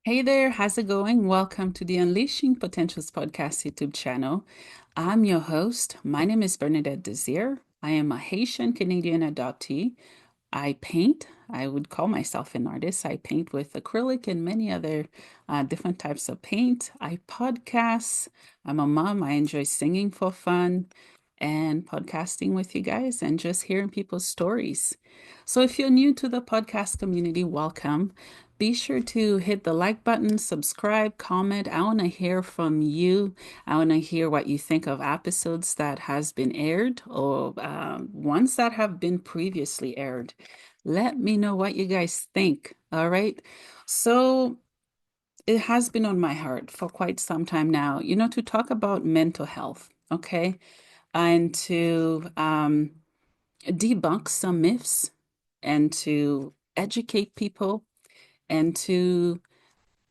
Hey there, how's it going? Welcome to the Unleashing Potentials podcast YouTube channel. I'm your host. My name is Bernadette Desir. I am a Haitian Canadian adoptee. I paint. I would call myself an artist. I paint with acrylic and many other different types of paint. I podcast. I'm a mom. I enjoy singing for fun and podcasting with you guys and just hearing people's stories. So if you're new to the podcast community, welcome. Be sure to hit the like button, subscribe, comment. I want to hear from you. I want to hear what you think of episodes that has been aired or ones that have been previously aired. Let me know what you guys think. All right. So it has been on my heart for quite some time now, to talk about mental health. Okay. And to debunk some myths and to educate people and to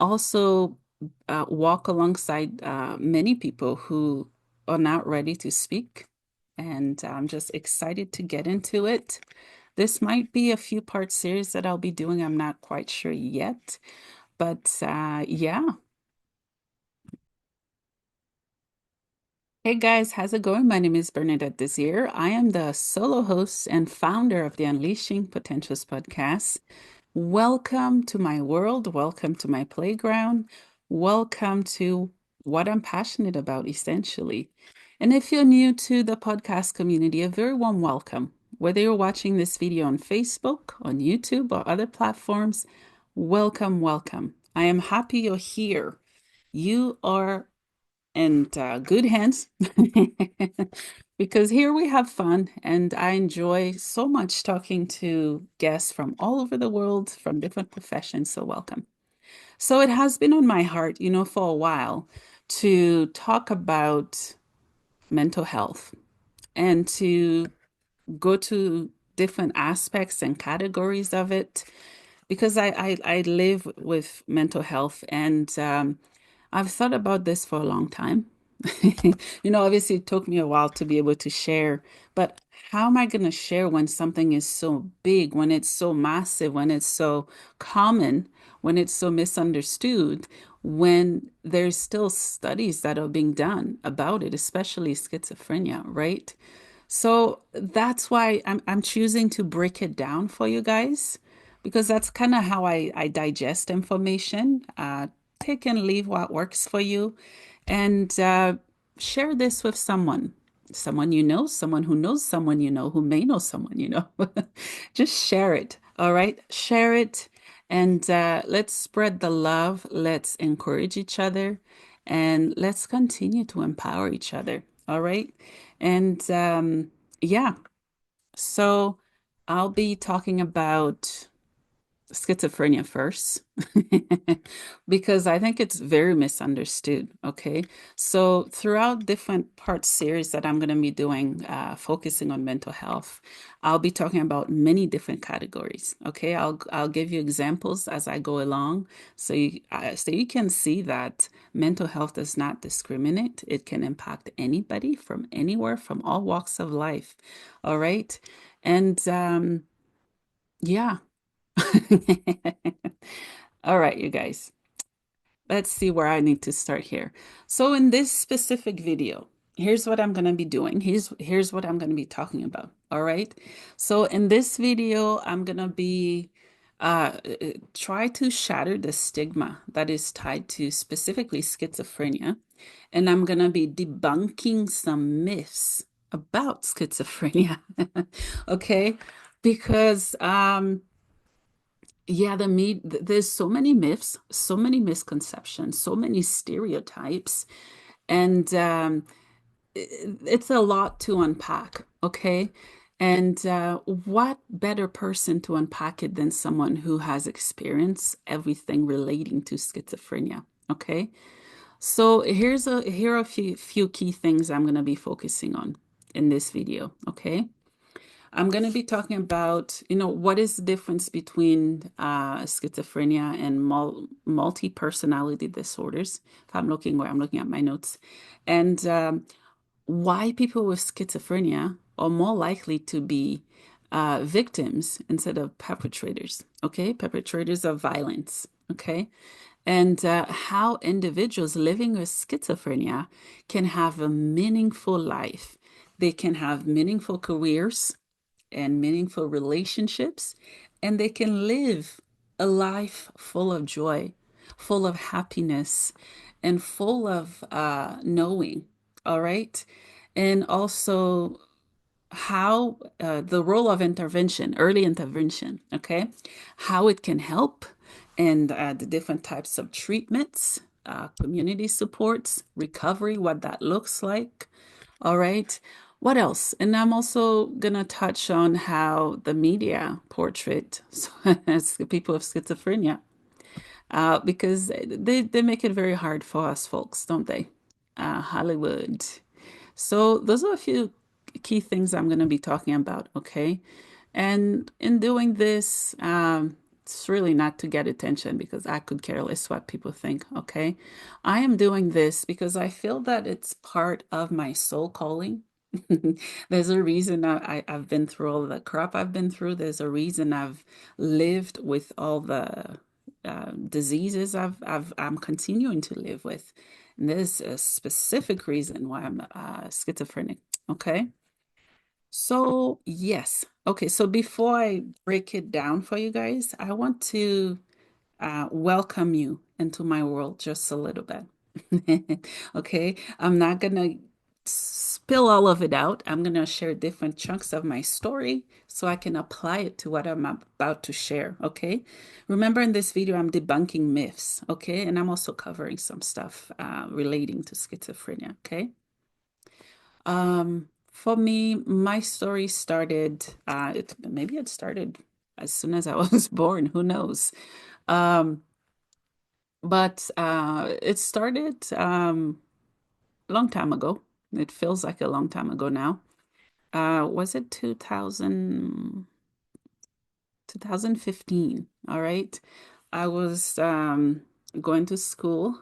also walk alongside many people who are not ready to speak. And I'm just excited to get into it. This might be a few part series that I'll be doing. I'm not quite sure yet. But yeah. Hey guys, how's it going? My name is Bernadette Desir. I am the solo host and founder of the Unleashing Potentials podcast. Welcome to my world. Welcome to my playground. Welcome to what I'm passionate about, essentially. And if you're new to the podcast community, a very warm welcome. Whether you're watching this video on Facebook, on YouTube, or other platforms, welcome, welcome. I am happy you're here. You are in good hands because here we have fun, and I enjoy so much talking to guests from all over the world, from different professions. So welcome. So it has been on my heart, for a while to talk about mental health and to go to different aspects and categories of it because I live with mental health, and I've thought about this for a long time. Obviously it took me a while to be able to share, but how am I going to share when something is so big, when it's so massive, when it's so common, when it's so misunderstood, when there's still studies that are being done about it, especially schizophrenia, right? So that's why I'm choosing to break it down for you guys because that's kind of how I digest information. Take and leave what works for you, and share this with someone you know, someone who knows someone you know, who may know someone you know. Just share it. All right, share it, and let's spread the love. Let's encourage each other, and let's continue to empower each other. All right. And yeah, so I'll be talking about schizophrenia first because I think it's very misunderstood. Okay. So throughout different parts series that I'm going to be doing, focusing on mental health, I'll be talking about many different categories. Okay. I'll give you examples as I go along. So you can see that mental health does not discriminate. It can impact anybody from anywhere, from all walks of life. All right. And yeah. All right, you guys. Let's see where I need to start here. So in this specific video, here's what I'm going to be doing. Here's what I'm going to be talking about. All right. So in this video, I'm going to be try to shatter the stigma that is tied to specifically schizophrenia. And I'm going to be debunking some myths about schizophrenia. Okay. Because yeah, there's so many myths, so many misconceptions, so many stereotypes, and it's a lot to unpack, okay? And what better person to unpack it than someone who has experienced everything relating to schizophrenia, okay? So here are a few key things I'm going to be focusing on in this video, okay? I'm going to be talking about, what is the difference between schizophrenia and multi-personality disorders. If I'm looking where I'm looking at my notes, and why people with schizophrenia are more likely to be victims instead of perpetrators. Okay, perpetrators of violence. okay? And how individuals living with schizophrenia can have a meaningful life. They can have meaningful careers and meaningful relationships, and they can live a life full of joy, full of happiness, and full of knowing. All right. And also, how the role of intervention, early intervention, okay, how it can help, and the different types of treatments, community supports, recovery, what that looks like. All right. What else? And I'm also going to touch on how the media portrait people of schizophrenia, because they make it very hard for us folks, don't they? Hollywood. So those are a few key things I'm going to be talking about, okay? And in doing this, it's really not to get attention because I could care less what people think, okay? I am doing this because I feel that it's part of my soul calling. There's a reason I've been through all the crap I've been through. There's a reason I've lived with all the diseases I'm continuing to live with. And there's a specific reason why I'm schizophrenic. Okay. So, yes. Okay. So, before I break it down for you guys, I want to welcome you into my world just a little bit. Okay. I'm not going to spill all of it out. I'm going to share different chunks of my story so I can apply it to what I'm about to share. Okay. Remember, in this video, I'm debunking myths. Okay. And I'm also covering some stuff relating to schizophrenia. Okay. For me, my story started, maybe it started as soon as I was born, who knows? Um, but it started a long time ago. It feels like a long time ago now. Was it 2015? All right. I was going to school.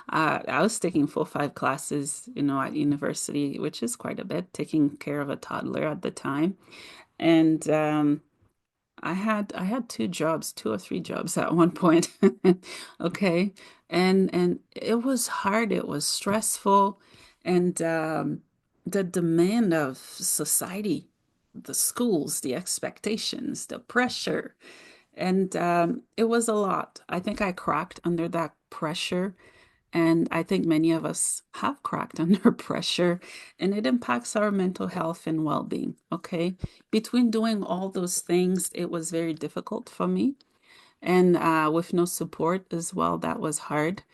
I was taking 4 or 5 classes, at university, which is quite a bit, taking care of a toddler at the time. And I had 2 jobs, 2 or 3 jobs at one point. Okay. And it was hard, it was stressful, and the demand of society, the schools, the expectations, the pressure, and it was a lot. I think I cracked under that pressure, and I think many of us have cracked under pressure, and it impacts our mental health and well-being. Okay. Between doing all those things, it was very difficult for me. And with no support as well, that was hard.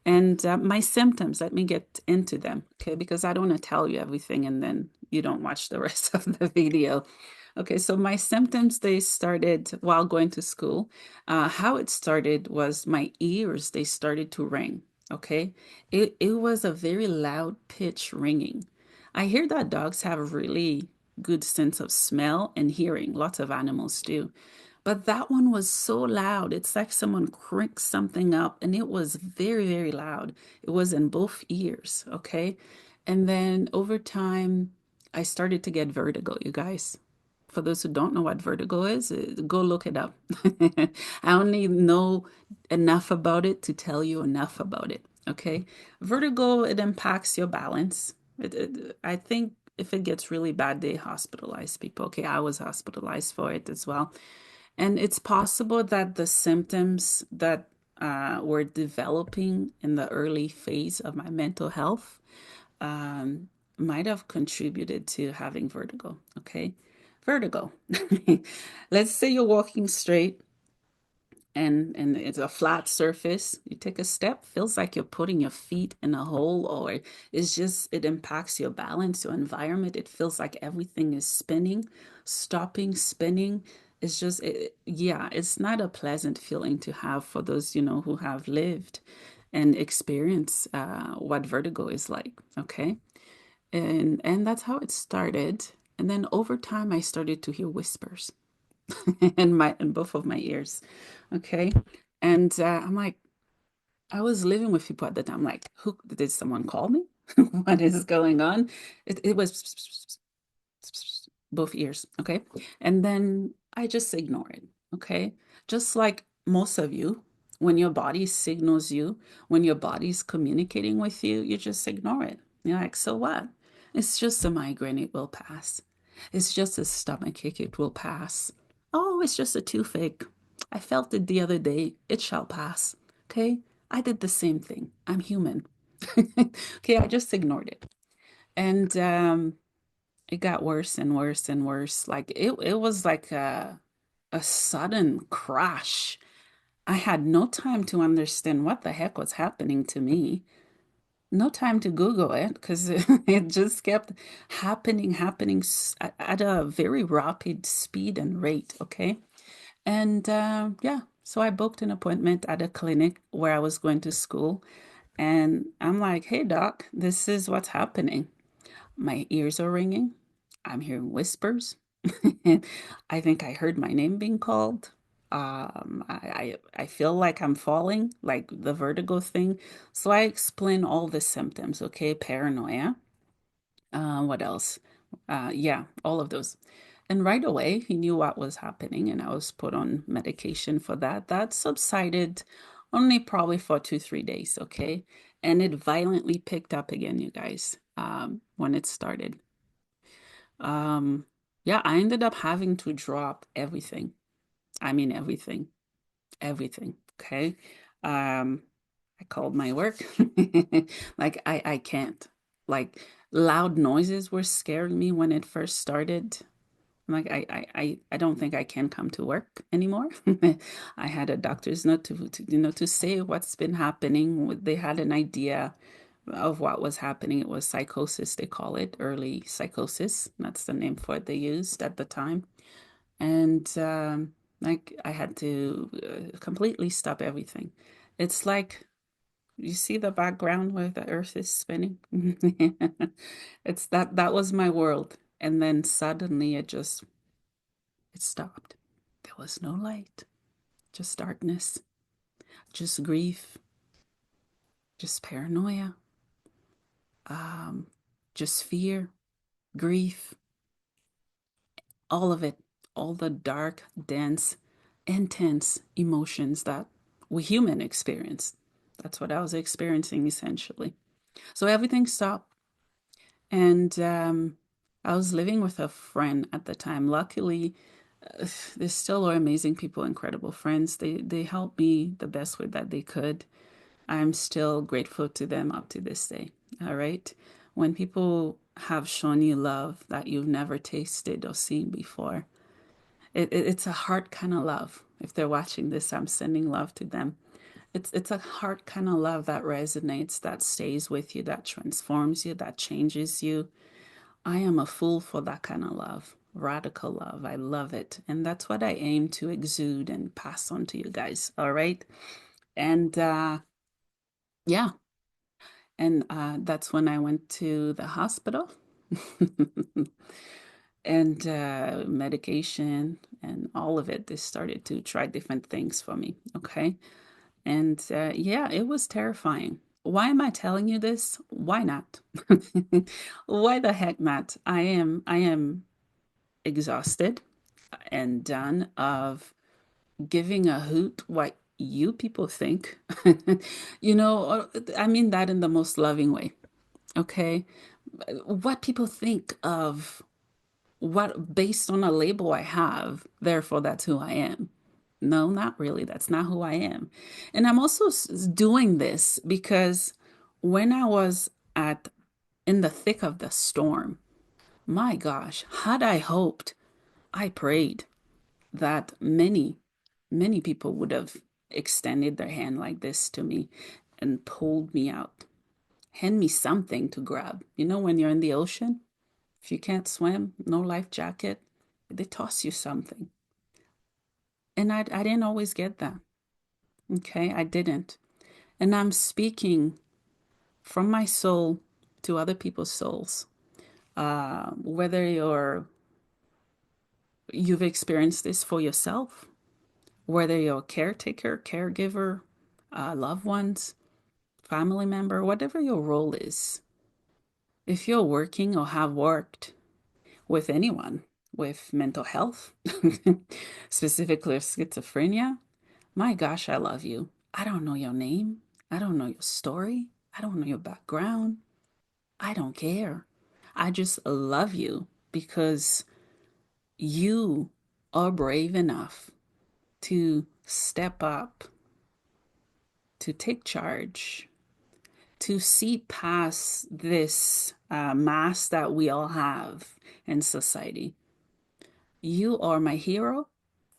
And my symptoms, let me get into them, okay? Because I don't want to tell you everything and then you don't watch the rest of the video. Okay, so my symptoms, they started while going to school. How it started was my ears, they started to ring, okay? It was a very loud pitch ringing. I hear that dogs have a really good sense of smell and hearing. Lots of animals do. But that one was so loud. It's like someone cranked something up, and it was very, very loud. It was in both ears, okay? And then over time, I started to get vertigo, you guys. For those who don't know what vertigo is, go look it up. I only know enough about it to tell you enough about it, okay? Vertigo, it impacts your balance. I think if it gets really bad, they hospitalize people. Okay, I was hospitalized for it as well. And it's possible that the symptoms that were developing in the early phase of my mental health might have contributed to having vertigo. Okay. Vertigo. Let's say you're walking straight and it's a flat surface. You take a step, feels like you're putting your feet in a hole, or it impacts your balance, your environment. It feels like everything is spinning, stopping, spinning. Yeah, it's not a pleasant feeling to have for those, who have lived and experienced what vertigo is like. Okay. And that's how it started. And then over time, I started to hear whispers in both of my ears. Okay. And I'm like, I was living with people at the time. Like, who did someone call me? What is going on? It was both ears. Okay. And then I just ignore it. Okay. Just like most of you. When your body signals you, when your body's communicating with you, you just ignore it. You're like, so what? It's just a migraine, it will pass. It's just a stomach ache, it will pass. Oh, it's just a toothache. I felt it the other day, it shall pass. Okay? I did the same thing. I'm human. Okay, I just ignored it. And it got worse and worse and worse. Like it was like a sudden crash. I had no time to understand what the heck was happening to me. No time to Google it because it just kept happening at a very rapid speed and rate. Okay. And yeah, so I booked an appointment at a clinic where I was going to school. And I'm like, hey, doc, this is what's happening. My ears are ringing. I'm hearing whispers. I think I heard my name being called. I feel like I'm falling, like the vertigo thing. So I explain all the symptoms, okay? Paranoia. What else? Yeah, all of those. And right away, he knew what was happening, and I was put on medication for that. That subsided only probably for 2, 3 days, okay? And it violently picked up again, you guys, when it started. Um, yeah, I ended up having to drop everything. I mean, everything. Okay. I called my work. Like I can't. Like loud noises were scaring me when it first started. I'm like I don't think I can come to work anymore. I had a doctor's note to say what's been happening. They had an idea of what was happening. It was psychosis, they call it, early psychosis. That's the name for it they used at the time. And like I had to completely stop everything. It's like you see the background where the earth is spinning. It's that was my world. And then suddenly it stopped. There was no light, just darkness, just grief, just paranoia, um, just fear, grief, all of it, all the dark, dense, intense emotions that we human experience. That's what I was experiencing essentially. So everything stopped. And I was living with a friend at the time. Luckily, they still are amazing people, incredible friends. They helped me the best way that they could. I'm still grateful to them up to this day. All right. When people have shown you love that you've never tasted or seen before, it's a heart kind of love. If they're watching this, I'm sending love to them. It's a heart kind of love that resonates, that stays with you, that transforms you, that changes you. I am a fool for that kind of love, radical love. I love it. And that's what I aim to exude and pass on to you guys. All right. And yeah. And that's when I went to the hospital and medication and all of it. They started to try different things for me. Okay. And yeah, it was terrifying. Why am I telling you this? Why not? Why the heck not? I am exhausted and done of giving a hoot what you people think. I mean that in the most loving way. Okay? What people think of what based on a label I have, therefore that's who I am. No, not really. That's not who I am. And I'm also doing this because when I was at in the thick of the storm, my gosh, had I hoped, I prayed that many people would have extended their hand like this to me and pulled me out. Hand me something to grab. You know, when you're in the ocean, if you can't swim, no life jacket, they toss you something. And I didn't always get that. Okay, I didn't. And I'm speaking from my soul to other people's souls. Whether you've experienced this for yourself, whether you're a caretaker, caregiver, loved ones, family member, whatever your role is, if you're working or have worked with anyone with mental health, specifically schizophrenia, my gosh, I love you. I don't know your name. I don't know your story. I don't know your background. I don't care. I just love you because you are brave enough to step up, to take charge, to see past this mask that we all have in society. You are my hero.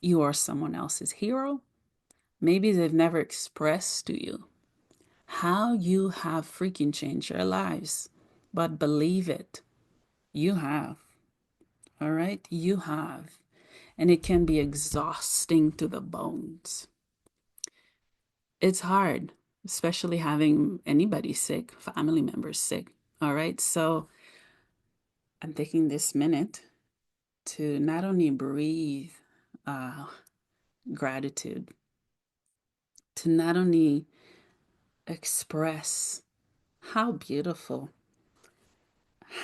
You are someone else's hero. Maybe they've never expressed to you how you have freaking changed your lives, but believe it, you have. All right? You have. And it can be exhausting to the bones. It's hard, especially having anybody sick, family members sick. All right? So I'm taking this minute to not only breathe uh, gratitude, to not only express how beautiful,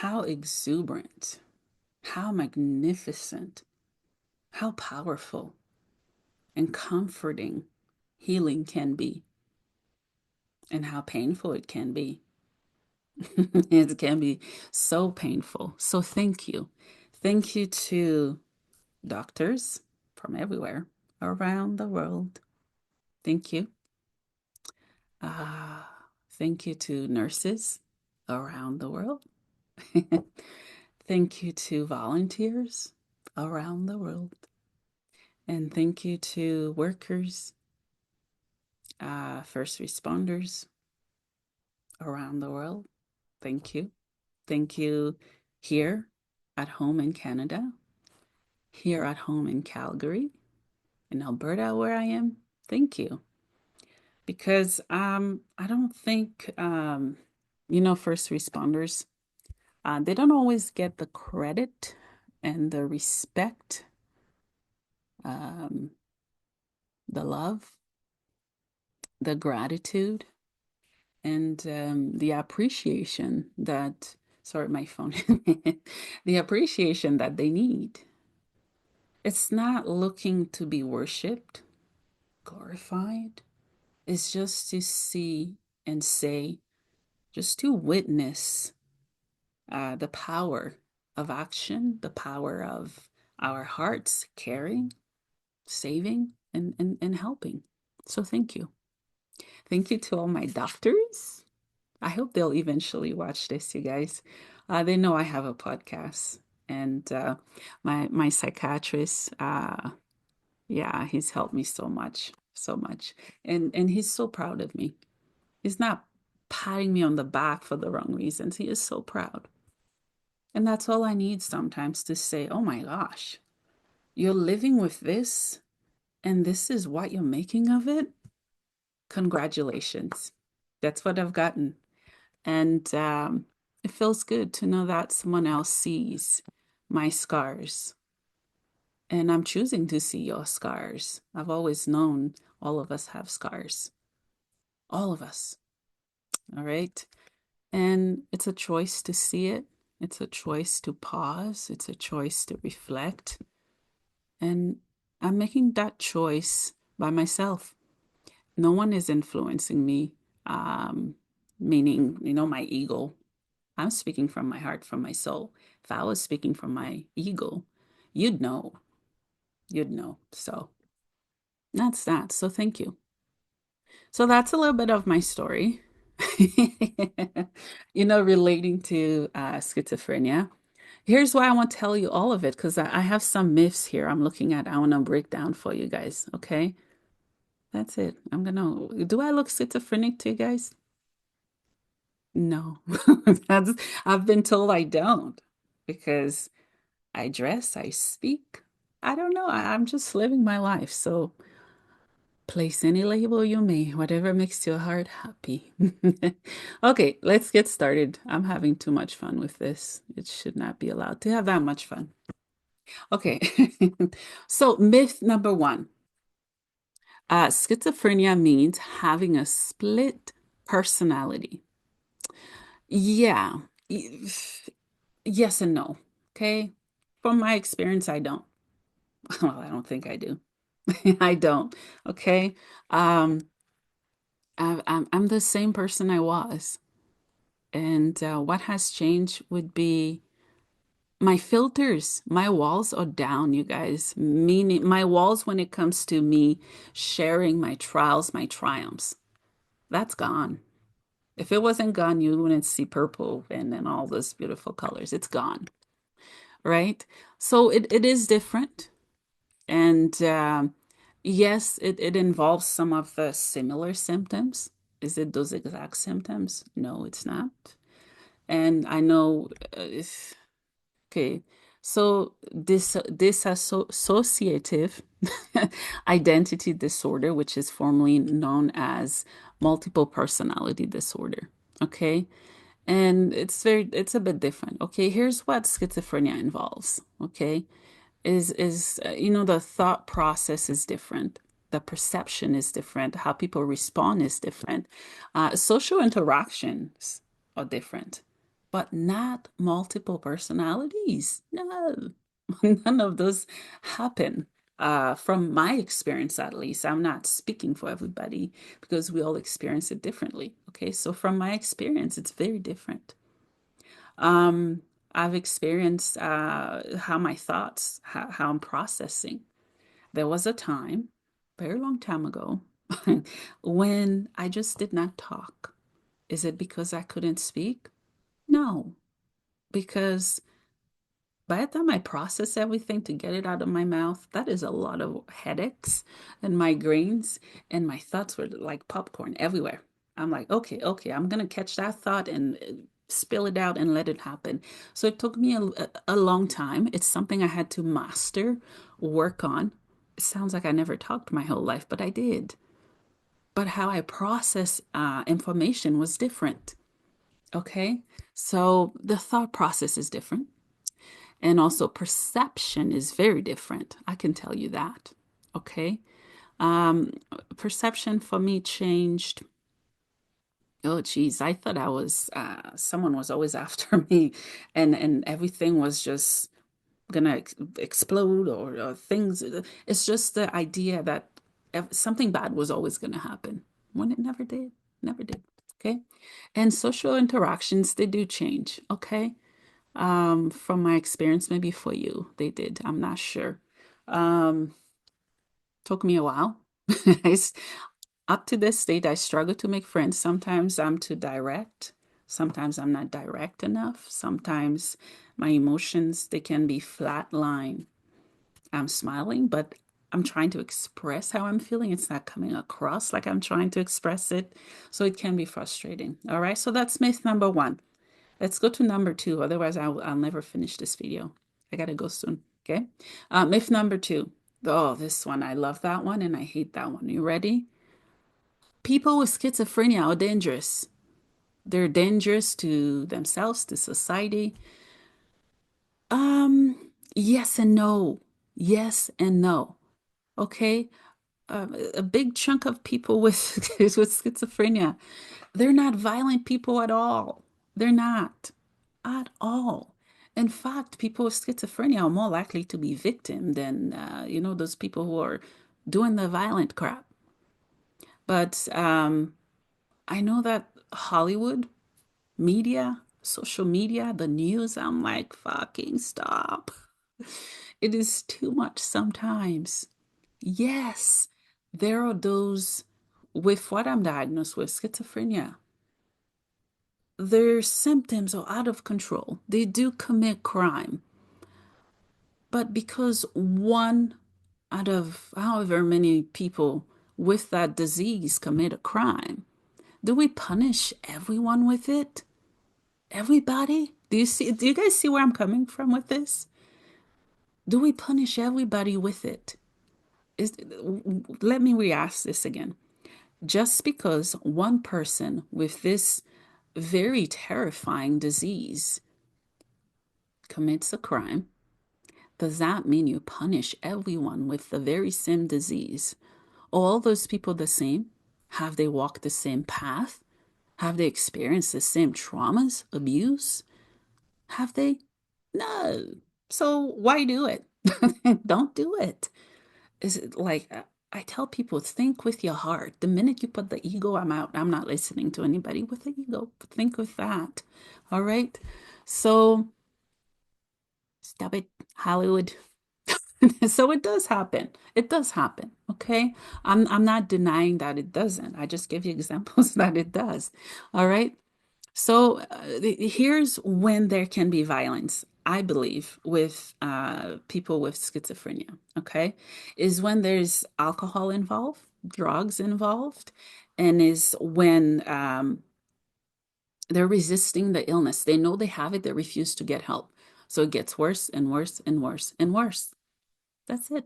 how exuberant, how magnificent, how powerful and comforting healing can be, and how painful it can be. It can be so painful. So thank you. Thank you to doctors from everywhere around the world. Thank you. Uh, Thank you to nurses around the world. Thank you to volunteers around the world. And thank you to workers, first responders around the world. Thank you. Thank you here at home in Canada, here at home in Calgary, in Alberta, where I am. Thank you. Because I don't think, first responders, they don't always get the credit and the respect, um, the love, the gratitude, and the appreciation that, sorry, my phone, the appreciation that they need. It's not looking to be worshiped, glorified. It's just to see and say, just to witness the power of action, the power of our hearts caring, saving, and helping. So thank you. Thank you to all my doctors. I hope they'll eventually watch this, you guys. They know I have a podcast, and my psychiatrist, yeah, he's helped me so much, so much, and he's so proud of me. He's not patting me on the back for the wrong reasons. He is so proud, and that's all I need sometimes to say, "Oh my gosh, you're living with this, and this is what you're making of it. Congratulations." That's what I've gotten. And it feels good to know that someone else sees my scars. And I'm choosing to see your scars. I've always known all of us have scars. All of us. All right. And it's a choice to see it. It's a choice to pause. It's a choice to reflect. And I'm making that choice by myself. No one is influencing me, meaning, my ego. I'm speaking from my heart, from my soul. If I was speaking from my ego, you'd know. You'd know. So that's that. So thank you. So that's a little bit of my story, relating to schizophrenia. Here's why I want to tell you all of it, because I have some myths here I'm looking at. I want to break down for you guys. Okay. That's it. Do I look schizophrenic to you guys? No. That's, I've been told I don't, because I dress, I speak. I don't know. I'm just living my life. So place any label you may, whatever makes your heart happy. Okay, let's get started. I'm having too much fun with this. It should not be allowed to have that much fun. Okay. So myth number one, schizophrenia means having a split personality. Yeah. Yes and no. Okay. From my experience, I don't. Well, I don't think I do. I don't. Okay. Um, I'm the same person I was. And what has changed would be my filters. My walls are down, you guys. Meaning, my walls when it comes to me sharing my trials, my triumphs, that's gone. If it wasn't gone, you wouldn't see purple and then all those beautiful colors. It's gone, right? So it is different. And yes, it involves some of the similar symptoms. Is it those exact symptoms? No, it's not. And I know, okay, so this dissociative identity disorder, which is formerly known as multiple personality disorder, okay? And it's a bit different. Okay, here's what schizophrenia involves, okay? You know, the thought process is different. The perception is different. How people respond is different. Social interactions are different, but not multiple personalities. No, none of those happen. From my experience, at least, I'm not speaking for everybody because we all experience it differently. Okay, so from my experience, it's very different. Um, I've experienced how my thoughts, how I'm processing. There was a time, very long time ago, when I just did not talk. Is it because I couldn't speak? No, because by the time I process everything to get it out of my mouth, that is a lot of headaches and migraines, and my thoughts were like popcorn everywhere. I'm like, okay, okay, I'm gonna catch that thought and spill it out and let it happen. So it took me a long time. It's something I had to master, work on. It sounds like I never talked my whole life, but I did. But how I process information was different. Okay, so the thought process is different. And also perception is very different. I can tell you that. Okay. Um, Perception for me changed. Oh, geez. I thought I was, someone was always after me and everything was just gonna explode or things. It's just the idea that something bad was always gonna happen when it never did. Never did. Okay. And social interactions, they do change. Okay. From my experience, maybe for you, they did. I'm not sure. Um, Took me a while. Up to this state, I struggle to make friends. Sometimes I'm too direct. Sometimes I'm not direct enough. Sometimes my emotions, they can be flat line. I'm smiling, but I'm trying to express how I'm feeling. It's not coming across like I'm trying to express it. So it can be frustrating. All right. So that's myth number one. Let's go to number two. Otherwise, I'll never finish this video. I gotta go soon. Okay. Myth number two. Oh, this one. I love that one and I hate that one. You ready? People with schizophrenia are dangerous. They're dangerous to themselves, to society. Yes and no. Yes and no. Okay. A big chunk of people with with schizophrenia, they're not violent people at all. They're not at all. In fact, people with schizophrenia are more likely to be victim than you know, those people who are doing the violent crap. But I know that Hollywood media, social media, the news, I'm like, fucking stop. It is too much sometimes. Yes, there are those with what I'm diagnosed with, schizophrenia. Their symptoms are out of control. They do commit crime. But because one out of however many people with that disease commit a crime, do we punish everyone with it? Everybody? Do you guys see where I'm coming from with this? Do we punish everybody with it? Let me re-ask this again. Just because one person with this very terrifying disease commits a crime, does that mean you punish everyone with the very same disease? Are all those people the same? Have they walked the same path? Have they experienced the same traumas, abuse? Have they? No. So why do it? Don't do it. Is it like I tell people, think with your heart. The minute you put the ego, I'm out. I'm not listening to anybody with the ego. Think with that. All right. So stop it, Hollywood. So it does happen. It does happen. Okay. I'm not denying that it doesn't. I just give you examples that it does. All right. So here's when there can be violence, I believe, with people with schizophrenia, okay, is when there's alcohol involved, drugs involved, and is when they're resisting the illness. They know they have it, they refuse to get help. So it gets worse and worse and worse and worse. That's it.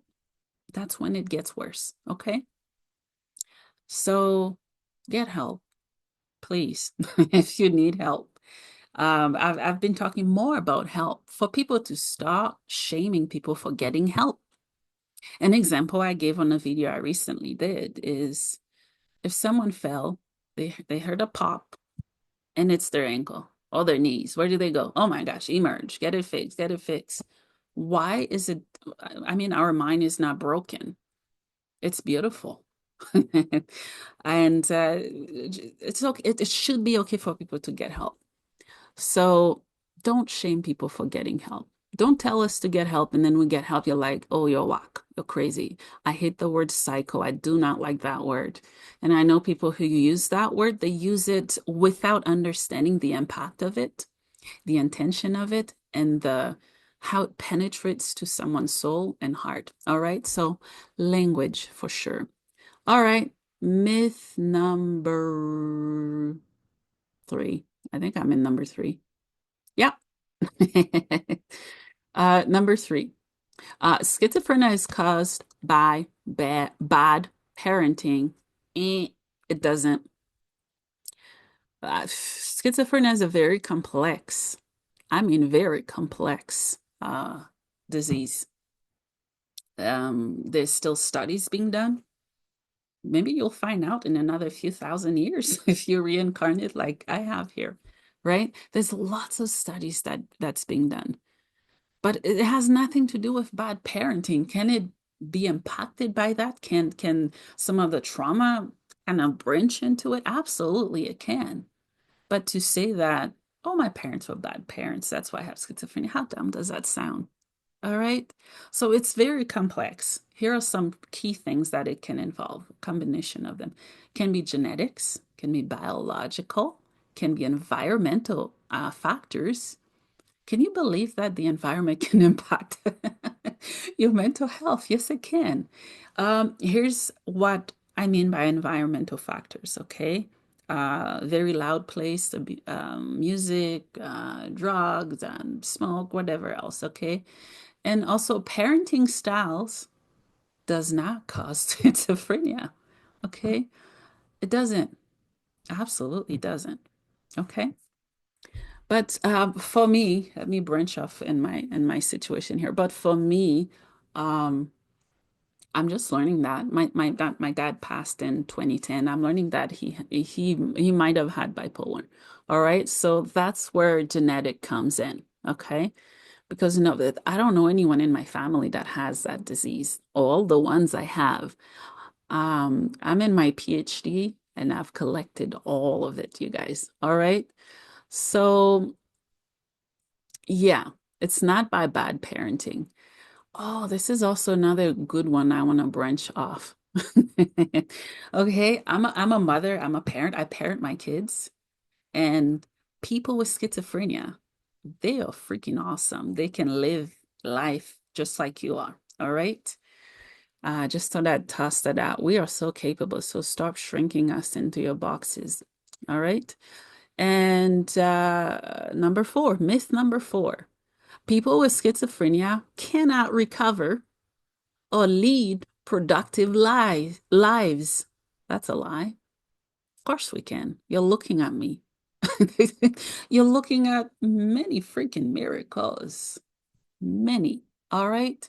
That's when it gets worse, okay? So get help, please, if you need help. I've been talking more about help for people to stop shaming people for getting help. An example I gave on a video I recently did is if someone fell, they heard a pop and it's their ankle or their knees. Where do they go? Oh my gosh, emerge, get it fixed, get it fixed. Why is it? I mean, our mind is not broken. It's beautiful. And it's okay. It should be okay for people to get help. So don't shame people for getting help. Don't tell us to get help and then we get help. You're like, oh, you're whack. You're crazy. I hate the word psycho. I do not like that word. And I know people who use that word, they use it without understanding the impact of it, the intention of it, and the how it penetrates to someone's soul and heart. All right. So language for sure. All right. Myth number 3. I think I'm in number 3. Yeah. Number 3. Schizophrenia is caused by bad parenting. It doesn't. Schizophrenia is a very complex, I mean, very complex disease. There's still studies being done. Maybe you'll find out in another few thousand years if you reincarnate like I have here, right? There's lots of studies that's being done. But it has nothing to do with bad parenting. Can it be impacted by that? Can some of the trauma kind of branch into it? Absolutely, it can. But to say that, oh, my parents were bad parents, that's why I have schizophrenia, how dumb does that sound? All right. So it's very complex. Here are some key things that it can involve, a combination of them. Can be genetics, can be biological, can be environmental factors. Can you believe that the environment can impact your mental health? Yes, it can. Here's what I mean by environmental factors, okay? Very loud place, music, drugs, smoke, whatever else, okay? And also parenting styles does not cause schizophrenia, okay? It doesn't, absolutely doesn't, okay? But for me, let me branch off in my situation here. But for me, um, I'm just learning that my dad passed in 2010. I'm learning that he might have had bipolar. All right, so that's where genetic comes in. Okay, because no, that I don't know anyone in my family that has that disease. All the ones I have, I'm in my PhD and I've collected all of it, you guys. All right, so. Yeah, it's not by bad parenting. Oh, this is also another good one I want to branch off. Okay, I'm a mother, I'm a parent. I parent my kids, and people with schizophrenia, they are freaking awesome. They can live life just like you are. All right. Just so that toss that out. We are so capable. So stop shrinking us into your boxes. All right. And number 4, myth number 4. People with schizophrenia cannot recover or lead productive lives. That's a lie. Of course we can. You're looking at me. You're looking at many freaking miracles. Many. All right.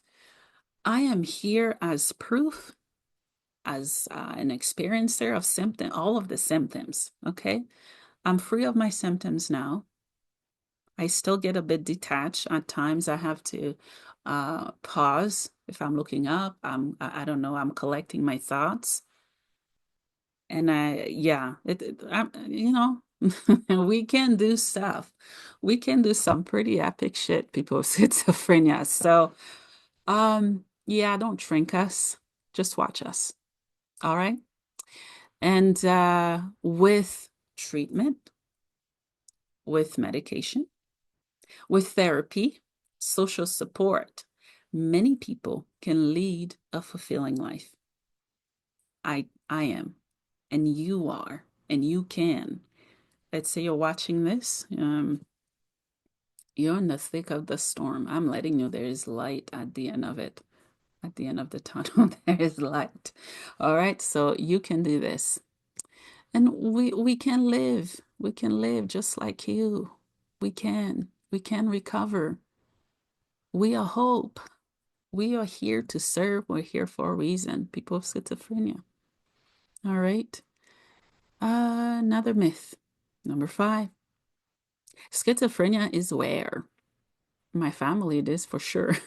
I am here as proof, as an experiencer of all of the symptoms. Okay. I'm free of my symptoms now. I still get a bit detached. At times I have to pause If I'm looking up, I don't know, I'm collecting my thoughts. And yeah, we can do stuff. We can do some pretty epic shit, people with schizophrenia. So, yeah, don't shrink us. Just watch us. All right. And with treatment, with medication, with therapy, social support, many people can lead a fulfilling life. I am, and you are, and you can. Let's say you're watching this. You're in the thick of the storm. I'm letting you, there is light at the end of it. At the end of the tunnel, there is light. All right, so you can do this. And we can live. We can live just like you. We can. We can recover. We are hope. We are here to serve. We're here for a reason. People with schizophrenia. All right. Another myth. Number 5. Schizophrenia is rare. My family, it is for sure.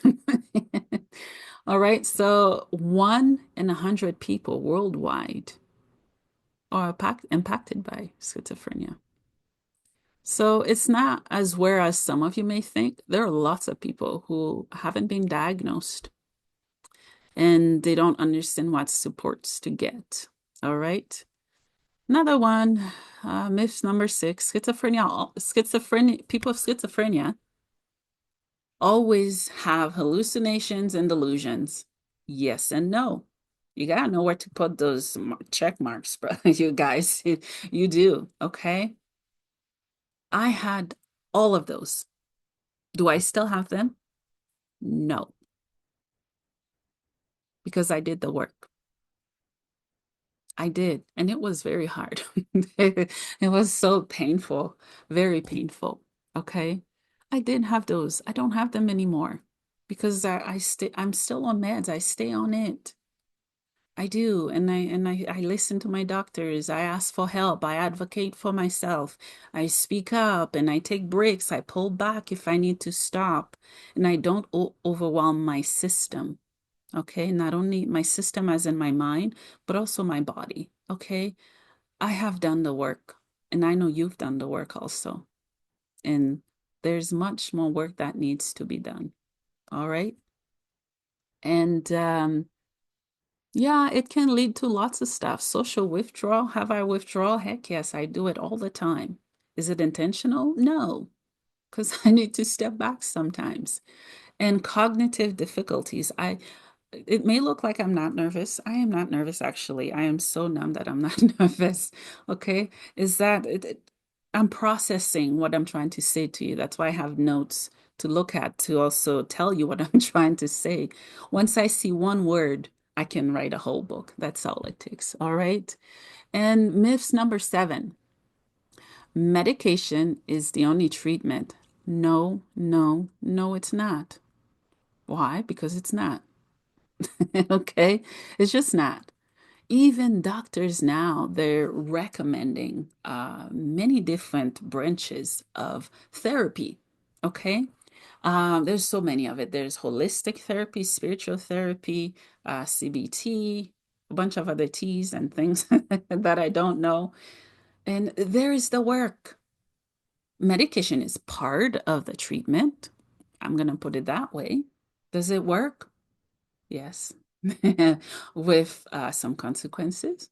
All right. So 1 in 100 people worldwide are impacted by schizophrenia. So it's not as rare as some of you may think. There are lots of people who haven't been diagnosed and they don't understand what supports to get. All right. Another one, myth number 6, schizophrenia, people with schizophrenia always have hallucinations and delusions. Yes and no. You gotta know where to put those check marks, bro. You guys, you do, okay? I had all of those. Do I still have them? No, because I did the work. I did, and it was very hard. It was so painful, very painful. Okay. I didn't have those. I don't have them anymore because I'm still on meds. I stay on it. I do, and I listen to my doctors. I ask for help. I advocate for myself. I speak up and I take breaks. I pull back if I need to stop, and I don't overwhelm my system. Okay, not only my system as in my mind, but also my body. Okay, I have done the work, and I know you've done the work also. And there's much more work that needs to be done. All right. And yeah, it can lead to lots of stuff. Social withdrawal. Have I withdrawal? Heck yes, I do it all the time. Is it intentional? No, because I need to step back sometimes. And cognitive difficulties. It may look like I'm not nervous. I am not nervous, actually. I am so numb that I'm not nervous. Okay. Is that I'm processing what I'm trying to say to you. That's why I have notes to look at to also tell you what I'm trying to say. Once I see one word, I can write a whole book. That's all it takes. All right. And myths number 7, medication is the only treatment. No, no, no, it's not. Why? Because it's not. Okay. It's just not. Even doctors now, they're recommending many different branches of therapy. Okay. There's so many of it. There's holistic therapy, spiritual therapy, CBT, a bunch of other T's and things that I don't know. And there is the work. Medication is part of the treatment. I'm going to put it that way. Does it work? Yes. With some consequences,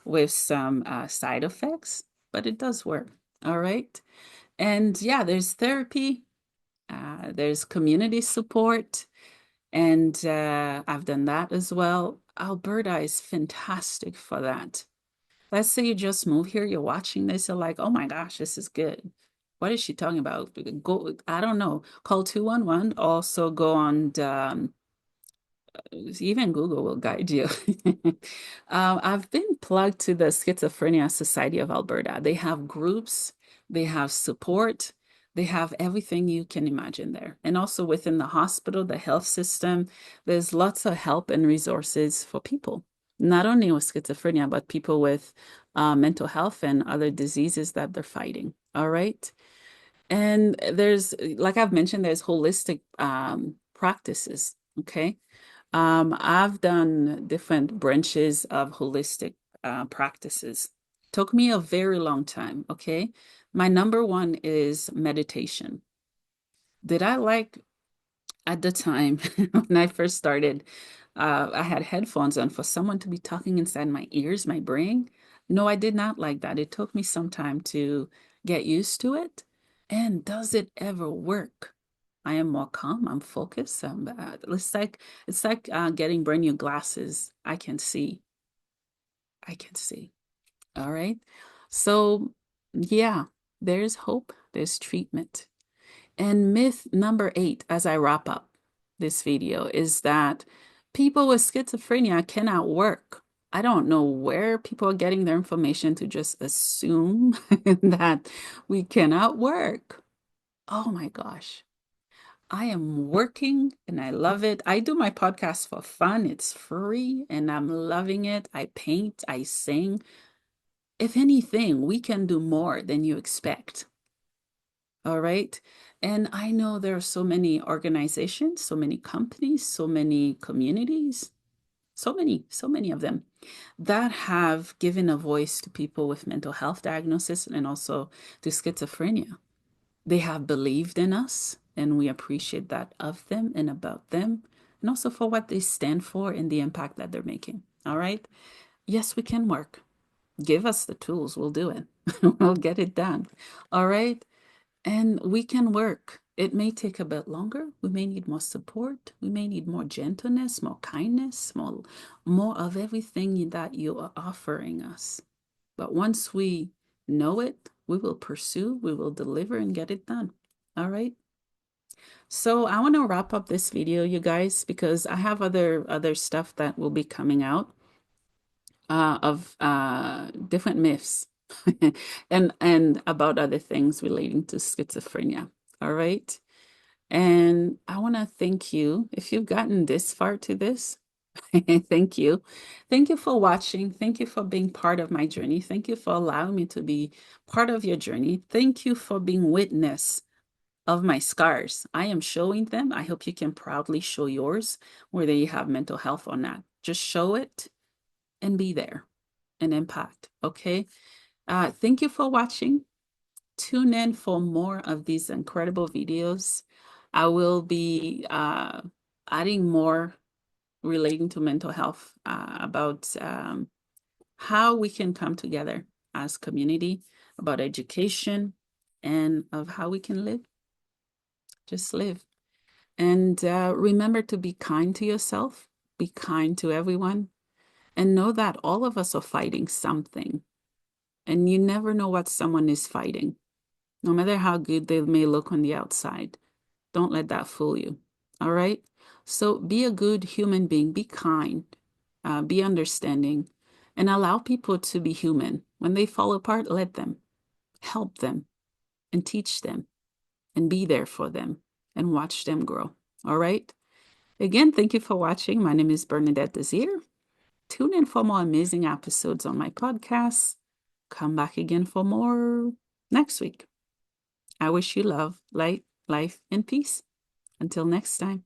with some side effects, but it does work. All right. And yeah, there's therapy, there's community support, and I've done that as well. Alberta is fantastic for that. Let's say you just moved here, you're watching this, you're like, oh my gosh, this is good. What is she talking about? Go, I don't know. Call 211. Also go on even Google will guide you. I've been plugged to the Schizophrenia Society of Alberta. They have groups, they have support, they have everything you can imagine there. And also within the hospital, the health system, there's lots of help and resources for people, not only with schizophrenia, but people with mental health and other diseases that they're fighting. All right. And there's, like I've mentioned, there's holistic practices. Okay. I've done different branches of holistic practices. Took me a very long time, okay? My number one is meditation. Did I like at the time when I first started, I had headphones on for someone to be talking inside my ears, my brain. No, I did not like that. It took me some time to get used to it. And does it ever work? I am more calm. I'm focused. It's like getting brand new glasses. I can see. I can see. All right. So, yeah, there's hope. There's treatment. And myth number 8, as I wrap up this video, is that people with schizophrenia cannot work. I don't know where people are getting their information to just assume that we cannot work. Oh my gosh. I am working and I love it. I do my podcast for fun. It's free and I'm loving it. I paint, I sing. If anything, we can do more than you expect. All right. And I know there are so many organizations, so many companies, so many communities, so many of them that have given a voice to people with mental health diagnosis and also to schizophrenia. They have believed in us, and we appreciate that of them and about them, and also for what they stand for and the impact that they're making. All right. Yes, we can work. Give us the tools. We'll do it. We'll get it done. All right. And we can work. It may take a bit longer. We may need more support. We may need more gentleness, more kindness, more of everything that you are offering us. But once we know it, we will pursue, we will deliver and get it done. All right. So I want to wrap up this video, you guys, because I have other stuff that will be coming out of different myths and about other things relating to schizophrenia. All right. And I want to thank you if you've gotten this far to this. Thank you. Thank you for watching. Thank you for being part of my journey. Thank you for allowing me to be part of your journey. Thank you for being witness of my scars. I am showing them. I hope you can proudly show yours, whether you have mental health or not. Just show it and be there and impact. Okay. Thank you for watching. Tune in for more of these incredible videos. I will be adding more relating to mental health about how we can come together as community, about education, and of how we can live. Just live. And remember to be kind to yourself, be kind to everyone, and know that all of us are fighting something. And you never know what someone is fighting, no matter how good they may look on the outside. Don't let that fool you. All right? So be a good human being. Be kind. Be understanding. And allow people to be human. When they fall apart, let them. Help them. And teach them. And be there for them. And watch them grow. All right? Again, thank you for watching. My name is Bernadette Desir. Tune in for more amazing episodes on my podcast. Come back again for more next week. I wish you love, light, life, and peace. Until next time.